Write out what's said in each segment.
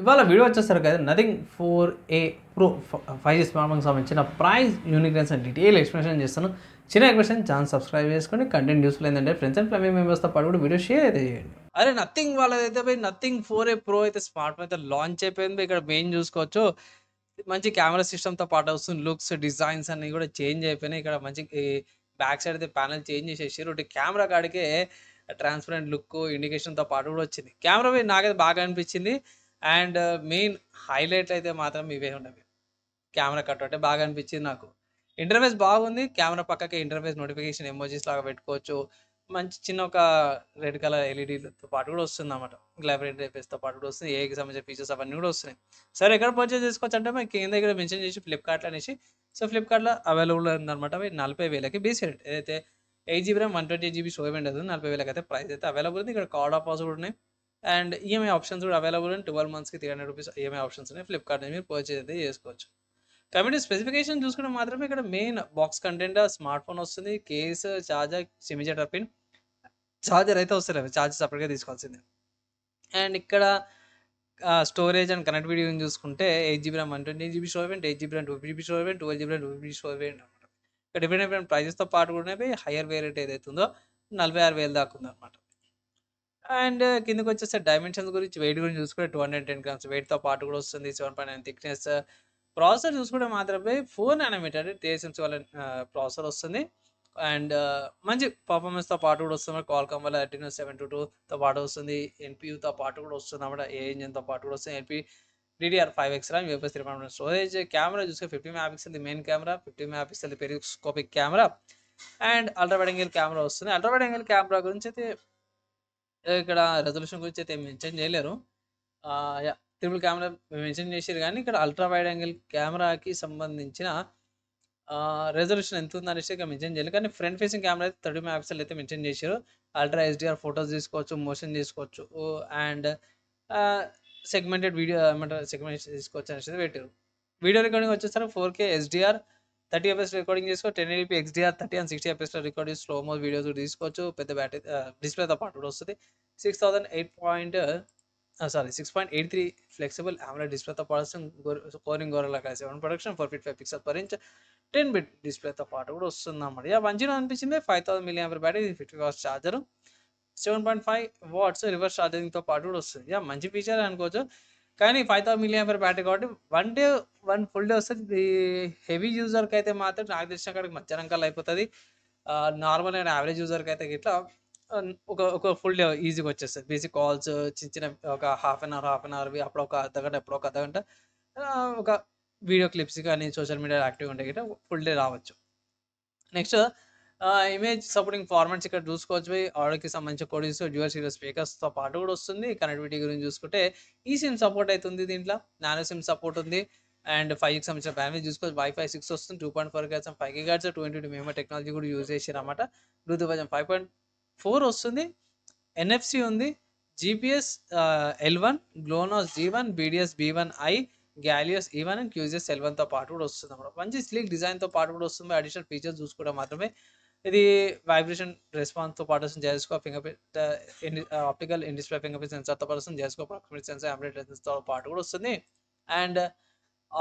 ఇవాళ వీడియో వచ్చేసరికి అయితే nothing 4A Pro 5G smart ఫోన్కి సంబంధించిన price, uniqueness and detail explanation చేస్తాను. చిన్న క్వశ్చన్ ఛానల్ సబ్స్క్రైబ్ చేసుకొని కంటెంట్ యూస్ఫుల్ ఏంటంటే ఫ్రెండ్స్ అండ్ ఫ్యామిలీ మెంబర్స్తో పాటు కూడా వీడియో షేర్ అయితే చేయండి. అరే నథింగ్ వాళ్ళదైతే పోయి నథింగ్ 4A Pro అయితే స్మార్ట్ ఫోన్ అయితే లాంచ్ అయిపోయింది. ఇక్కడ మెయిన్ చూసుకోవచ్చు, మంచి కెమెరా సిస్టమ్తో పాటు వస్తుంది. లుక్స్, డిజైన్స్ అన్ని కూడా చేంజ్ అయిపోయినాయి. ఇక్కడ మంచి బ్యాక్ సైడ్ అయితే ప్యానల్ చేంజ్ చేసేసారు. ఒకటి కెమెరా కాడికే ట్రాన్స్పరెంట్ లుక్, ఇండికేషన్తో పాటు కూడా వచ్చింది. కెమెరా నాకైతే బాగా అనిపించింది. అండ్ మెయిన్ హైలైట్ అయితే మాత్రం ఇవే ఉన్నవి. కెమెరా కట్అవుటే బాగా అనిపించింది నాకు. ఇంటర్ఫేస్ బాగుంది. కెమెరా పక్కకే ఇంటర్ఫేస్ నోటిఫికేషన్ ఎమోజీస్ లాగా పెట్టుకోవచ్చు. మంచి చిన్న ఒక రెడ్ కలర్ ఎల్ఈడీలతో పాటు కూడా వస్తుందన్నమాట. గ్లాబర్ ఇంటర్ఫేస్తో పాటు కూడా వస్తుంది. ఏఐకి సంబంధించిన ఫీచర్స్ అవన్నీ కూడా వస్తున్నాయి. సరే ఎక్కడ పర్చేస్ చేసుకోవచ్చు అంటే మనకి కింద దగ్గర మెన్షన్ చేసి ఫ్లిప్కార్ట్లో అనేసి. సో ఫ్లిప్కార్ట్లో అవైలబుల్ ఉందన్నమాట. 40,000కి బేస్ రేట్ ఏదైతే 8GB RAM 128GB స్టోరేజ్ ఉంటుంది. 40,000కి అయితే ప్రైస్ అయితే అవైలబుల్ ఉంది. ఇక్కడ కార్డ్ ఆఫర్స్ కూడా ఉన్నాయి. అండ్ ఈఎంఐ ఆప్షన్స్ కూడా అవైలబుల్ అండ్ 12 మంత్స్కి ₹300 ఈఎంఐ ఆప్షన్స్ ఉన్నాయి. ఫ్లిప్కార్ట్ నుంచి మీరు పర్చేజ్ అయితే చేసుకోవచ్చు. కాబట్టి స్పెసిఫికేషన్ చూసుకుంటే మాత్రమే ఇక్కడ main box content smart phone వస్తుంది. Case, charger, SIM ejector pin, charger అయితే వస్తుంది. చార్జర్ సపరేట్గా తీసుకోవాల్సిందే. అండ్ ఇక్కడ స్టోరేజ్ అండ్ కనెక్టివిటీ చూసుకుంటే 8GB RAM 128GB storage, 8GB RAM 2GB storage, 12GB RAM 2GB storage అనమాట. ఇక్కడ డిఫరెంట్ ప్రైజెస్తో పాటు కూడా హయ్యర్ వేరియంట్ ఏదైతే ఉందో 46,000 దాకా ఉందన్నమాట. అండ్ కిందకి వచ్చేస్తే డైమెన్షన్స్ గురించి, వెయిట్ గురించి చూసుకుంటే 210 గ్రామ్స్ వెయిట్తో పాటు కూడా వస్తుంది. 7.9 థిక్నెస్. ప్రాసెసర్ చూసుకుంటే మాత్రమే 4 నానోమీటర్ TSMC వాళ్ళ ప్రాసెసర్ వస్తుంది. అండ్ మంచి పర్ఫార్మెన్స్తో పాటు కూడా వస్తుంది. క్వాల్కామ్ వల్ల Adreno 722తో పాటు వస్తుంది. NPUతో పాటు కూడా వస్తుంది అన్నమాట. ఏ ఇంజన్తో పాటు కూడా వస్తుంది. DDR5X RAM, UFS 3.1 storage. Camera చూస్తే 50 megapixel main camera, 50 megapixel periscopic camera and ultra wide angle camera వస్తుంది. అల్ట్రా వైడ్ యాంగిల్ కెమెరా గురించి అయితే ఇక్కడ రెజల్యూషన్ గురించి అయితే మెన్షన్ చేయలేరు. ట్రిపుల్ కెమెరా మెన్షన్ చేసారు, కానీ ఇక్కడ అల్ట్రా వైడ్ యాంగిల్ కెమెరాకి సంబంధించిన రెజల్యూషన్ ఎంత ఉందనేసి ఇక్కడ మెన్షన్ చేయలేదు. కానీ ఫ్రంట్ ఫేసింగ్ కెమెరా అయితే 30 మెగాపిక్సెల్ అయితే మెన్షన్ చేశారు. అల్ట్రా HDR ఫొటోస్ తీసుకోవచ్చు, మోషన్ తీసుకోవచ్చు అండ్ సెగ్మెంటెడ్ వీడియో ఏమంటారు సెగ్మెంట్ తీసుకోవచ్చు అనేసి పెట్టారు. వీడియో రికార్డింగ్ వచ్చేసరికి 4K HDR 30 FPS రికార్డింగ్ చేసుకో, 1080p XDR 30 and 60 FPS record చేసి స్లో మో వీడియోస్ కూడా తీసుకోవచ్చు. పెద్ద బ్యాటరీ డిస్ప్లేతో పాటు కూడా వస్తుంది. 6.83 ఫ్లెక్సిబుల్ AMOLED డిస్ప్లేతో పాటు Corning Gorilla Glass 7 protection 4.5 pixel per inch 10-bit డిస్ప్లేతో పాటు కూడా వస్తుంది అన్నమాట. మంచిగా అనిపించింది. 5000 mAh battery, 50 watts charger, 7.5 watts reverse ఛార్జింగ్తో పాటు కూడా వస్తుంది. మంచి ఫీచర్ అనుకోవచ్చు. కానీ 5000 mAh బ్యాటరీ కాబట్టి వన్ ఫుల్ డే వస్తుంది. హెవీ యూజర్కి అయితే మాత్రం నాకు తెలిసిన కాడికి మధ్యాహ్నం కల్లా అయిపోతుంది. నార్మల్ అండ్ యావరేజ్ యూజర్కి అయితే ఇట్లా ఒక ఫుల్ డే ఈజీగా వచ్చేస్తుంది. బేసిక్ కాల్స్, చిన్న ఒక హాఫ్ అన్ అవర్వి, అప్పుడు ఒక అర్ధగంట, ఎప్పుడో ఒక అర్ధగంట ఒక వీడియో క్లిప్స్ కానీ సోషల్ మీడియా యాక్టివ్ ఉంటే గిట్ట ఫుల్ డే రావచ్చు. నెక్స్ట్ ఇమేజ్ సపోర్టింగ్ ఫార్మాట్స్ ఇక్కడ చూసుకోవచ్చు. ఆడియోకి సంబంధించిన కోడీస్, డ్యూయల్ స్టీరియో స్పీకర్స్తో పాటు కూడా వస్తుంది. కనెక్టివిటీ గురించి చూసుకుంటే ఈ సిమ్ సపోర్ట్ అవుతుంది. దీంట్లో నానో సిమ్ సపోర్ట్ ఉంది. అండ్ 5Gకి సంబంధించిన బ్యాండ్విడ్త్ చూసుకోవచ్చు. Wi-Fi 6 వస్తుంది. 2.4 GHz 5 GHz 220 టెక్నాలజీ కూడా యూజ్ చేసారు అన్నమాట. బ్లూటూత్ వర్జన్ 5.4 వస్తుంది. NFC ఉంది. GPS L1, GLONASS G1, BDS B1i, Galios E1 and QGS L1తో పాటు కూడా వస్తుంది అన్నమాట. మంచి స్లీక్ డిజైన్తో పాటు కూడా వస్తుంది. అడిషనల్ ఫీచర్స్ చూసుకోవడం మాత్రమే ఇది వైబ్రేషన్ రెస్పాన్స్తో పాటు వస్తుంది. Gyroscope, finger print, optical in display finger print సెన్సార్తో పాటు వస్తుంది. జైరోస్కోప్, ప్రాక్సిమిటీ సెన్సార్, AMOLED లెన్స్తో పాటు కూడా వస్తుంది. అండ్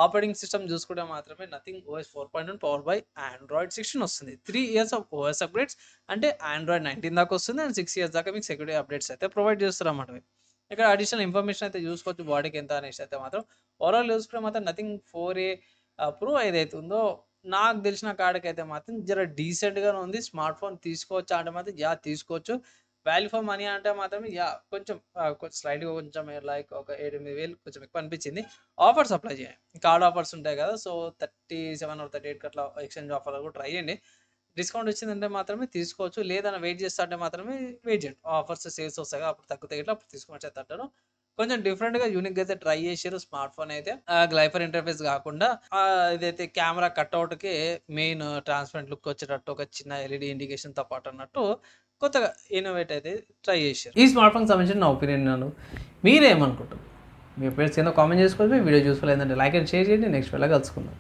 ఆపరేటింగ్ సిస్టమ్ చూసుకుంటే మాత్రమే nothing OS 4.1 power by Android 16 వస్తుంది. 3 years ఆఫ్ OS అప్డేట్స్ అంటే Android 19 దాకా వస్తుంది. అండ్ 6 years దాకా మీకు సెక్యూరిటీ అప్డేట్స్ అయితే ప్రొవైడ్ చేస్తారు అన్నమాట. ఇక్కడ అడిషనల్ ఇన్ఫర్మేషన్ అయితే చూసుకోవచ్చు. బాడీకి ఎంత అనేసి అయితే మాత్రం ఓవరాల్ చూసుకుంటే మాత్రం నథింగ్ 4A Pro ఏదైతే ఉందో నాకు తెలిసిన కాడికైతే మాత్రం జర డీసెంట్గానే ఉంది. స్మార్ట్ ఫోన్ తీసుకోవచ్చా అంటే మాత్రం తీసుకోవచ్చు. వాల్యూ ఫర్ మనీ అంటే మాత్రం కొంచెం స్లైడ్గా కొంచెం లైక్ ఒక 7,000 కొంచెం ఎక్కువ అనిపించింది. ఆఫర్స్ అప్లై చేయండి. కార్డ్ ఆఫర్స్ ఉంటాయి కదా, సో 37 or 38 అట్లా ఎక్స్చేంజ్ ఆఫర్ కూడా ట్రై చేయండి. డిస్కౌంట్ వచ్చిందంటే మాత్రమే తీసుకోవచ్చు. లేదన్నా వెయిట్ చేస్తా అంటే మాత్రమే వెయిట్ చేయండి. ఆఫర్స్ సేల్స్ వస్తాయి అప్పుడు తగ్గుతాయి ఇట్లా అప్పుడు తీసుకోవచ్చు అయితే అంటారు. కొంచెం డిఫరెంట్గా యూనిక్గా అయితే ట్రై చేశారు స్మార్ట్ ఫోన్ అయితే. గ్లైఫర్ ఇంటర్ఫేస్ కాకుండా ఇదైతే కెమెరా కట్అవుట్కి మెయిన్ ట్రాన్స్పరెంట్ లుక్ వచ్చేటట్టు ఒక చిన్న LED ఇండికేషన్తో పాటు అన్నట్టు కొత్తగా ఇన్నోవేట్ అయితే ట్రై చేశారు. ఈ స్మార్ట్ ఫోన్కి సంబంధించిన నా ఒపీనియన్ నన్ను మీరేమనుకుంటారు? మీ పేరు కింద కామెంట్ చేసుకోవచ్చు. వీడియో యూస్ఫుల్ అయిందంటే లైక్ అండ్ షేర్ చేయండి. నెక్స్ట్ వేళ కలుసుకుందాం.